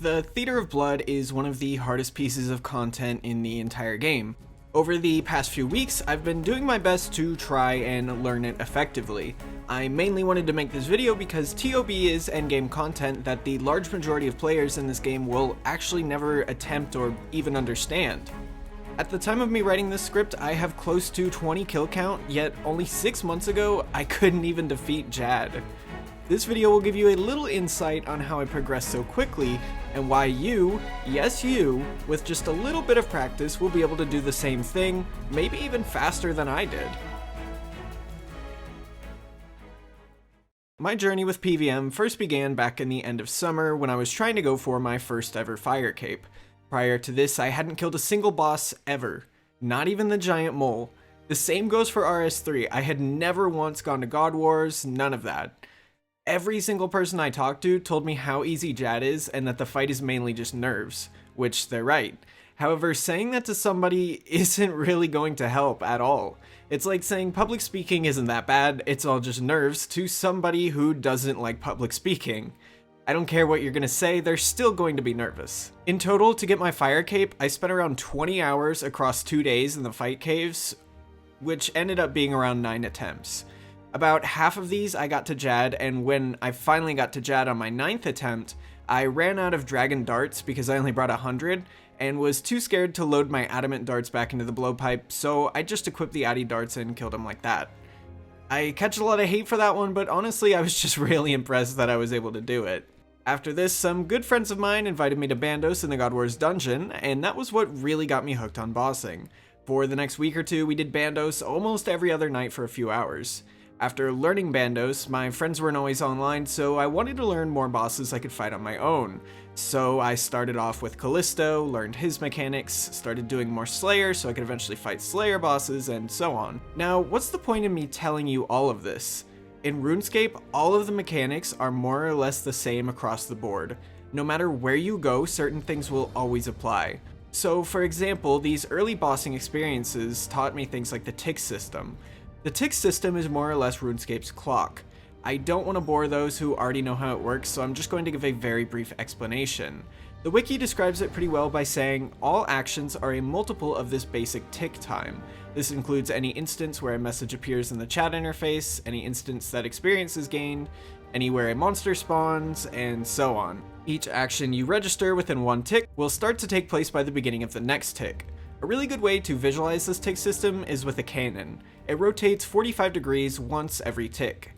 The Theater of Blood is one of the hardest pieces of content in the entire game. Over the past few weeks, I've been doing my best to try and learn it effectively. I mainly wanted to make this video because ToB is endgame content that the large majority of players in this game will actually never attempt or even understand. At the time of me writing this script, I have close to 20 kill count, yet only 6 months ago, I couldn't even defeat Jad. This video will give you a little insight on how I progressed so quickly, and why you, yes you, with just a little bit of practice will be able to do the same thing, maybe even faster than I did. My journey with PvM first began back in the end of summer when I was trying to go for my first ever fire cape. Prior to this, I hadn't killed a single boss ever, not even the giant mole. The same goes for RS3, I had never once gone to God Wars, none of that. Every single person I talked to told me how easy Jad is and that the fight is mainly just nerves, which they're right. However, saying that to somebody isn't really going to help at all. It's like saying public speaking isn't that bad, it's all just nerves to somebody who doesn't like public speaking. I don't care what you're gonna say, they're still going to be nervous. In total, to get my fire cape, I spent around 20 hours across 2 days in the fight caves, which ended up being around 9 attempts. About half of these I got to Jad, and when I finally got to Jad on my 9th attempt, I ran out of dragon darts because I only brought 100, and was too scared to load my adamant darts back into the blowpipe, so I just equipped the addy darts and killed him like that. I catch a lot of hate for that one, but honestly I was just really impressed that I was able to do it. After this, some good friends of mine invited me to Bandos in the God Wars dungeon, and that was what really got me hooked on bossing. For the next week or two, we did Bandos almost every other night for a few hours. After learning Bandos, my friends weren't always online, so I wanted to learn more bosses I could fight on my own. So I started off with Callisto, learned his mechanics, started doing more Slayer so I could eventually fight Slayer bosses, and so on. Now, what's the point in me telling you all of this? In RuneScape, all of the mechanics are more or less the same across the board. No matter where you go, certain things will always apply. So for example, these early bossing experiences taught me things like the tick system. The tick system is more or less RuneScape's clock. I don't want to bore those who already know how it works, so I'm just going to give a very brief explanation. The wiki describes it pretty well by saying, all actions are a multiple of this basic tick time. This includes any instance where a message appears in the chat interface, any instance that experience is gained, anywhere a monster spawns, and so on. Each action you register within one tick will start to take place by the beginning of the next tick. A really good way to visualize this tick system is with a cannon. It rotates 45 degrees once every tick.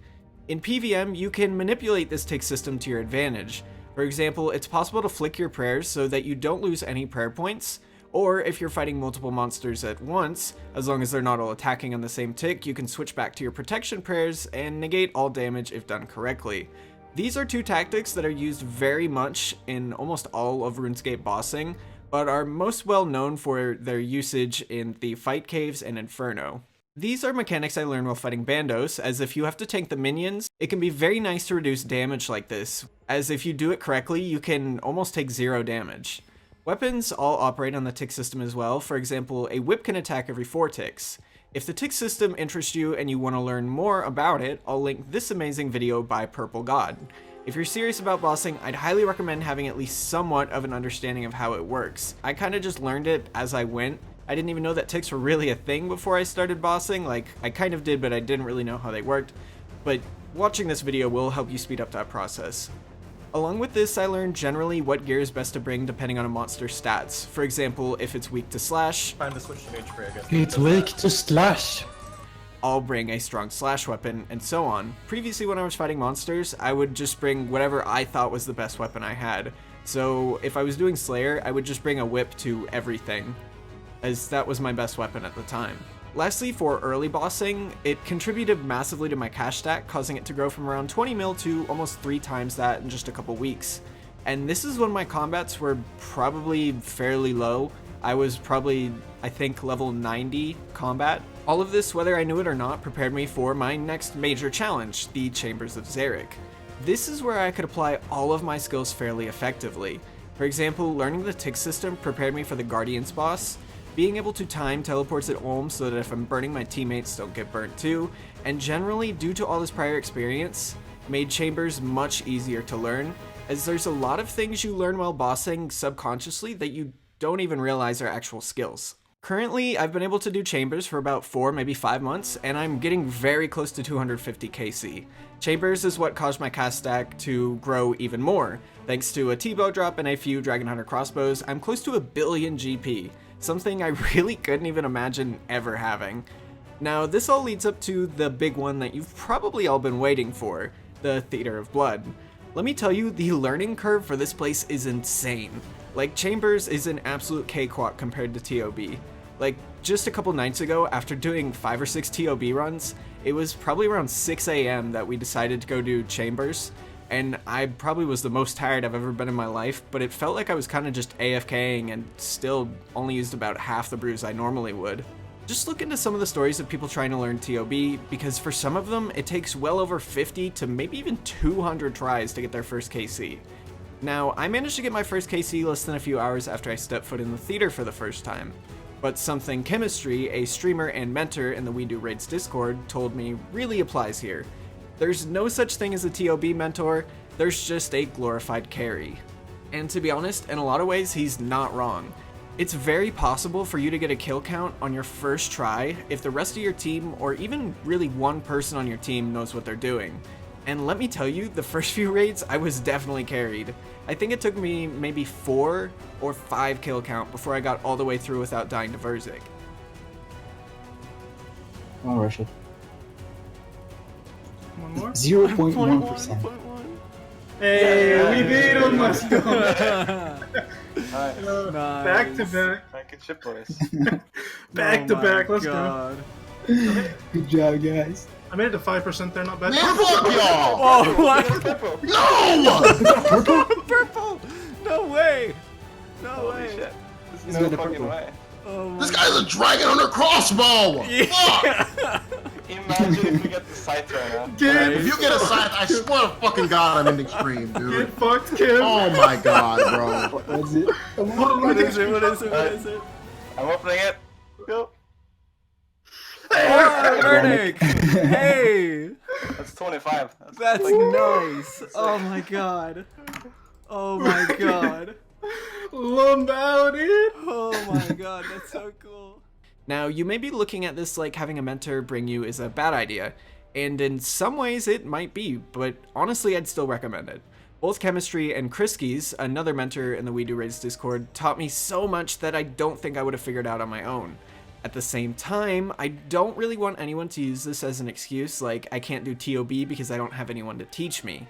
In PvM, you can manipulate this tick system to your advantage. For example, it's possible to flick your prayers so that you don't lose any prayer points, or if you're fighting multiple monsters at once, as long as they're not all attacking on the same tick, you can switch back to your protection prayers and negate all damage if done correctly. These are two tactics that are used very much in almost all of RuneScape bossing, but are most well known for their usage in the fight caves and Inferno. These are mechanics I learned while fighting Bandos, as if you have to tank the minions, it can be very nice to reduce damage like this, as if you do it correctly, you can almost take 0 damage. Weapons all operate on the tick system as well. For example, a whip can attack every 4 ticks. If the tick system interests you and you want to learn more about it, I'll link this amazing video by Purple God. If you're serious about bossing, I'd highly recommend having at least somewhat of an understanding of how it works. I kinda just learned it as I went. I didn't even know that ticks were really a thing before I started bossing. Like, I kind of did, but I didn't really know how they worked. But watching this video will help you speed up that process. Along with this, I learned generally what gear is best to bring depending on a monster's stats. For example, if it's weak to slash, Time to switch to mage prayer, I guess. It's weak to slash. I'll bring a strong slash weapon, and so on. Previously when I was fighting monsters, I would just bring whatever I thought was the best weapon I had. So if I was doing Slayer, I would just bring a whip to everything, as that was my best weapon at the time. Lastly, for early bossing, it contributed massively to my cash stack, causing it to grow from around 20 mil to almost 3 times that in just a couple weeks. And this is when my combats were probably fairly low. I was probably, I think, level 90 combat. All of this, whether I knew it or not, prepared me for my next major challenge, the Chambers of Xeric. This is where I could apply all of my skills fairly effectively. For example, learning the tick system prepared me for the Guardians boss, being able to time teleports at Ulm so that if I'm burning, my teammates don't get burnt too, and generally, due to all this prior experience, made Chambers much easier to learn, as there's a lot of things you learn while bossing subconsciously that you don't even realize are actual skills. Currently, I've been able to do chambers for about 4, maybe 5 months, and I'm getting very close to 250 KC. Chambers is what caused my cast stack to grow even more. Thanks to a T-bow drop and a few Dragon Hunter crossbows, I'm close to 1 billion GP, something I really couldn't even imagine ever having. Now, this all leads up to the big one that you've probably all been waiting for, the Theater of Blood. Let me tell you, the learning curve for this place is insane. Like, Chambers is an absolute cakewalk compared to ToB. Like, just a couple nights ago, after doing 5 or 6 ToB runs, it was probably around 6 AM that we decided to go do Chambers, and I probably was the most tired I've ever been in my life, but it felt like I was kind of just AFKing and still only used about half the brews I normally would. Just look into some of the stories of people trying to learn ToB, because for some of them, it takes well over 50 to maybe even 200 tries to get their first KC. Now, I managed to get my first KC less than a few hours after I stepped foot in the theater for the first time, but something Chemistry, a streamer and mentor in the We Do Raids Discord, told me really applies here. There's no such thing as a ToB mentor, there's just a glorified carry. And to be honest, in a lot of ways, he's not wrong. It's very possible for you to get a kill count on your first try if the rest of your team, or even really one person on your team, knows what they're doing. And let me tell you, the first few raids, I was definitely carried. I think it took me maybe 4 or 5 kill count before I got all the way through without dying to Verzik. Don't rush it. One more? 0.1%. Hey, we beat him! Let's go! Nice. Back to back. Back in ship, boys. Back to back, let's go. Good job, guys. I made it to 5% there, not bad. Man, fuck y'all! Oh, what? No! Purple! No way! No Holy way! shit. There's He's no got the fucking purple. way. Oh my This guy's a dragon hunter crossbow! Fuck! Imagine if we get the scythe right now. Get, If you get a scythe, I swear to fucking God I'm ending stream, get dude. fucked, kid! Oh my God, bro. That's it. Come Hold on. on, What let me is it? What is it? What is it? I'm opening it. Go. Oh, Verdict! Hey! That's 25. That's like- nice! Oh my god. Oh my god. Lumbow, dude! Oh my god, that's so cool. Now, you may be looking at this like having a mentor bring you is a bad idea, and in some ways it might be, but honestly I'd still recommend it. Both Chemistry and Kriskis, another mentor in the We Do Raids Discord, taught me so much that I don't think I would have figured out on my own. At the same time, I don't really want anyone to use this as an excuse, like I can't do ToB because I don't have anyone to teach me.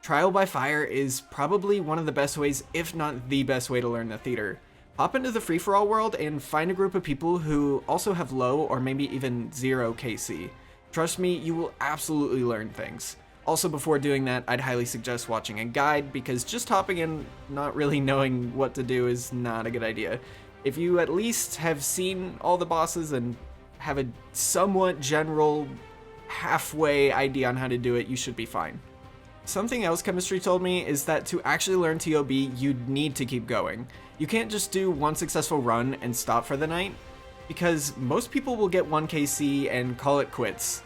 Trial by fire is probably one of the best ways, if not the best way to learn the theater. Hop into the free-for-all world and find a group of people who also have low or maybe even 0 KC. Trust me, you will absolutely learn things. Also, before doing that, I'd highly suggest watching a guide, because just hopping in not really knowing what to do is not a good idea. If you at least have seen all the bosses and have a somewhat general, halfway idea on how to do it, you should be fine. Something else Chemistry told me is that to actually learn ToB, you'd need to keep going. You can't just do one successful run and stop for the night, because most people will get 1 KC and call it quits.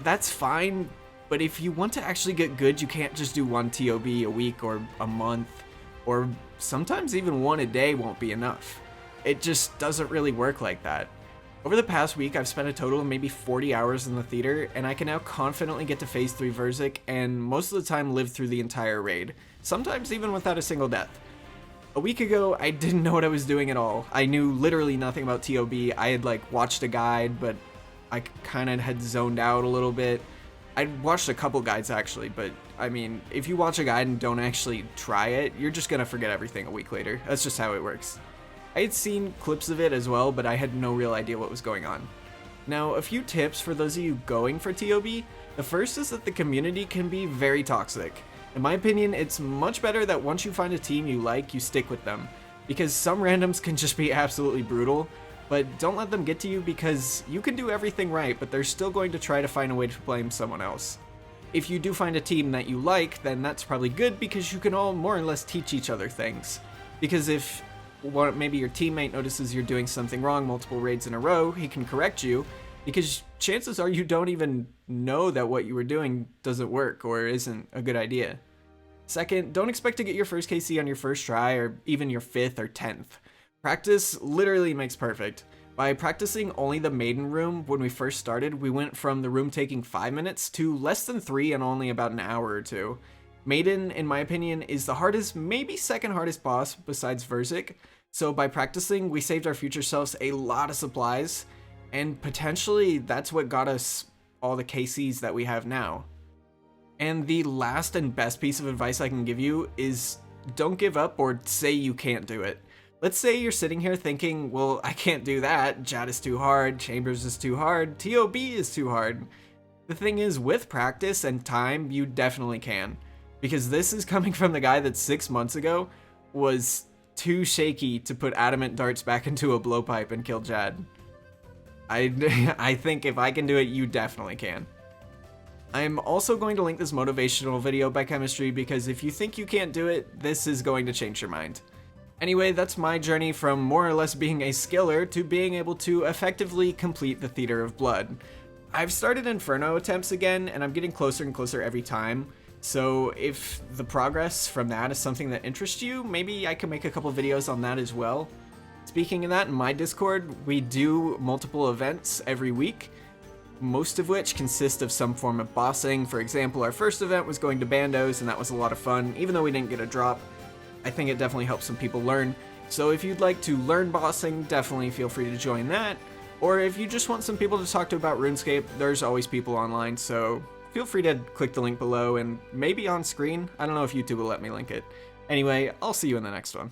That's fine, but if you want to actually get good, you can't just do 1 ToB a week or a month, or sometimes even 1 a day won't be enough. It just doesn't really work like that. Over the past week, I've spent a total of maybe 40 hours in the theater, and I can now confidently get to phase 3 Verzik, and most of the time live through the entire raid, sometimes even without a single death. A week ago, I didn't know what I was doing at all. I knew literally nothing about ToB. I had watched a guide, but I kind of had zoned out a little bit. I'd watched a couple guides actually, but I mean, if you watch a guide and don't actually try it, you're just gonna forget everything a week later. That's just how it works. I had seen clips of it as well, but I had no real idea what was going on. Now, a few tips for those of you going for ToB. The first is that the community can be very toxic. In my opinion, it's much better that once you find a team you like, you stick with them, because some randoms can just be absolutely brutal, but don't let them get to you, because you can do everything right, but they're still going to try to find a way to blame someone else. If you do find a team that you like, then that's probably good, because you can all more or less teach each other things. Because if maybe your teammate notices you're doing something wrong multiple raids in a row, he can correct you, because chances are you don't even know that what you were doing doesn't work or isn't a good idea. Second, don't expect to get your first KC on your first try or even your 5th or 10th. Practice literally makes perfect. By practicing only the maiden room when we first started, we went from the room taking 5 minutes to less than 3 in only about an hour or 2. Maiden, in my opinion, is the hardest, maybe second hardest boss besides Verzik, so by practicing, we saved our future selves a lot of supplies, and potentially that's what got us all the KCs that we have now. And the last and best piece of advice I can give you is don't give up or say you can't do it. Let's say you're sitting here thinking, well, I can't do that, Jad is too hard, Chambers is too hard, ToB is too hard. The thing is, with practice and time, you definitely can. Because this is coming from the guy that 6 months ago was too shaky to put adamant darts back into a blowpipe and kill Jad. I think if I can do it, you definitely can. I'm also going to link this motivational video by Chemistry because if you think you can't do it, this is going to change your mind. Anyway, that's my journey from more or less being a skiller to being able to effectively complete the Theater of Blood. I've started Inferno attempts again, and I'm getting closer and closer every time, so if the progress from that is something that interests you, maybe I can make a couple videos on that as well. Speaking of that, in my Discord, we do multiple events every week, most of which consist of some form of bossing. For example, our first event was going to Bandos, and that was a lot of fun, even though we didn't get a drop. I think it definitely helps some people learn, so if you'd like to learn bossing, definitely feel free to join that. Or if you just want some people to talk to about RuneScape, there's always people online, so feel free to click the link below and maybe on screen. I don't know if YouTube will let me link it. Anyway, I'll see you in the next one.